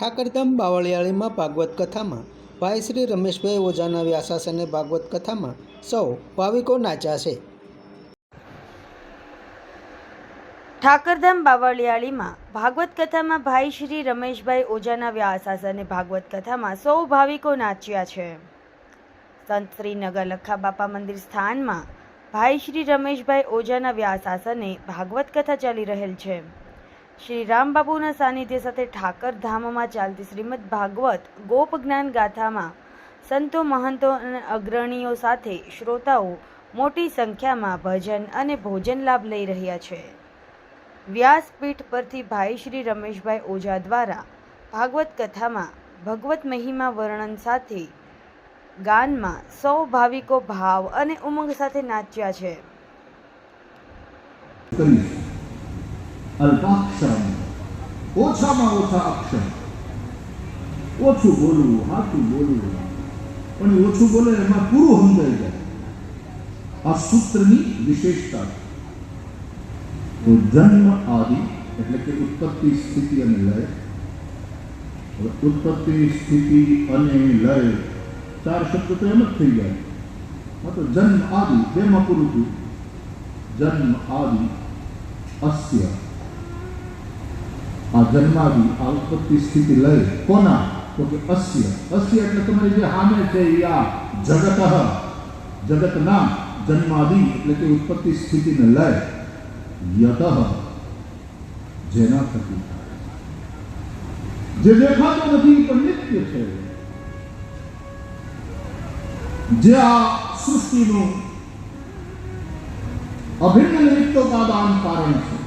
ઠાકરધામ બાવળિયાળીમાં ભાગવત કથામાં ભાઈ શ્રી રમેશભાઈ ઓઝાના વ્યાસાસને ભાગવત કથામાં સૌ ભાવિકો નાચ્યા છે। ઠાકરધામ બાવળિયાળીમાં ભાગવત કથામાં ભાઈ શ્રી રમેશભાઈ ઓઝાના વ્યાસાસને ભાગવત કથામાં સૌ ભાવિકો નાચ્યા છે। સંત શ્રી નગરલખા બાપા મંદિર સ્થાનમાં ભાઈ શ્રી રમેશભાઈ ઓઝાના વ્યાસાસને ભાગવત કથા ચાલી રહેલ છે। શ્રી રામબાપુના સાનિધ્ય સાથે ઠાકરધામમાં ચાલતી શ્રીમદ ભાગવત ગોપ જ્ઞાન ગાથામાં સંતો મહંતો અને અગ્રણીઓ સાથે શ્રોતાઓ મોટી સંખ્યામાં ભજન અને ભોજન લાભ લઈ રહ્યા છે। વ્યાસપીઠ પરથી ભાઈ શ્રી રમેશભાઈ ઓઝા દ્વારા ભાગવત કથામાં ભગવત મહિમા વર્ણન સાથે ગાનમાં સૌ ભાવિકો ભાવ અને ઉમંગ સાથે નાચ્યા છે। અલ્પાક્ષરમ ઓછામાં ઓછા અક્ષર, ઓછું બોલવું, હાથું બોલવું, પણ ઓછું બોલે એમાં પૂરું સમજાઈ જાય। આ સૂત્રની વિશેષતા તો જન્મ આદિ એટલે કે ઉત્પત્તિ, સ્થિતિ અને લય। ઉત્પત્તિ, સ્થિતિ અને લય ચાર શબ્દ તો એમ જ થઈ જાય। તો જન્મ આદિ બેમાં પૂરું થયું। જન્મ આદિ અસ્ય, આ જન્માદિ, આ ઉત્પત્તિ, સ્થિતિ, લય કોના? તો કે અસ્ય। અસ્ય એટલે તમારી જે સામે છે એ આ જગત, જગતના જન્માદિ એટલે કે ઉત્પત્તિ, સ્થિતિ ને લય યતઃ જેના થકી થાય, જે દેખાતો નથી પણ નિત્ય છે, જે આ સૃષ્ટિનું અભિન્ન નિમિત્તોપાદાન કારણ છે,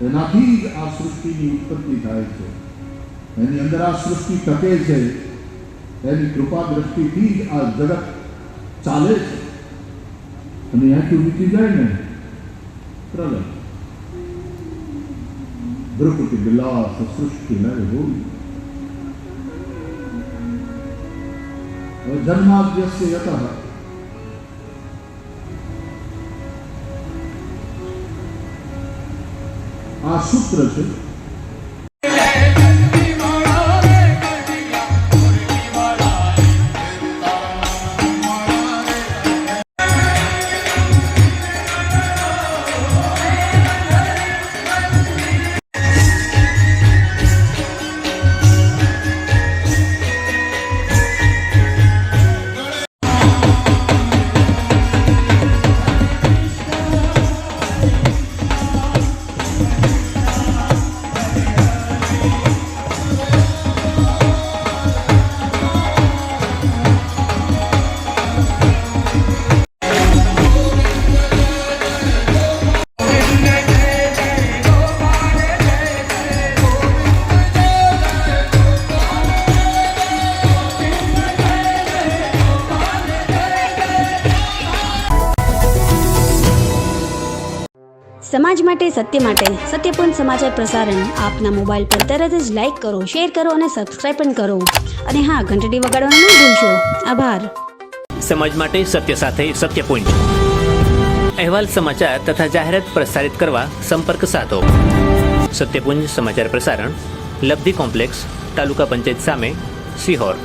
એનાથી જ આ સૃષ્ટિની ઉત્પત્તિ થાય છે, એની અંદર આ સૃષ્ટિ ટકે છે, એની કૃપા દ્રષ્ટિથી જ આ જગત ચાલે છે। અને અહીંથી વીતી જાય ને પ્રલય, ભ્રુકુટી વિલાસ સૃષ્ટિ લય હોવી। હવે જન્માદ્યસ્ય યતઃ, આ સૂત્ર છે। સમાજ માટે, સત્ય માટે, સત્યપૂર્ણ સમાચાર પ્રસારણ આપના મોબાઈલ પર તરત જ લાઈક કરો, શેર કરો અને સબસ્ક્રાઈબ પણ કરો। અને હા, ઘંટડી વગાડવાનું ન ભૂલશો। આભાર। સમાજ માટે સત્ય સાથે સત્ય પોઈન્ટ, અહેવાલ, સમાચાર તથા જાહેરાત પ્રસારિત કરવા સંપર્ક સાધો। સત્યપુંજ સમાચાર પ્રસારણ, લબ્ધિ કોમ્પ્લેક્સ, તાલુકા પંચાયત સામે, સિહોર।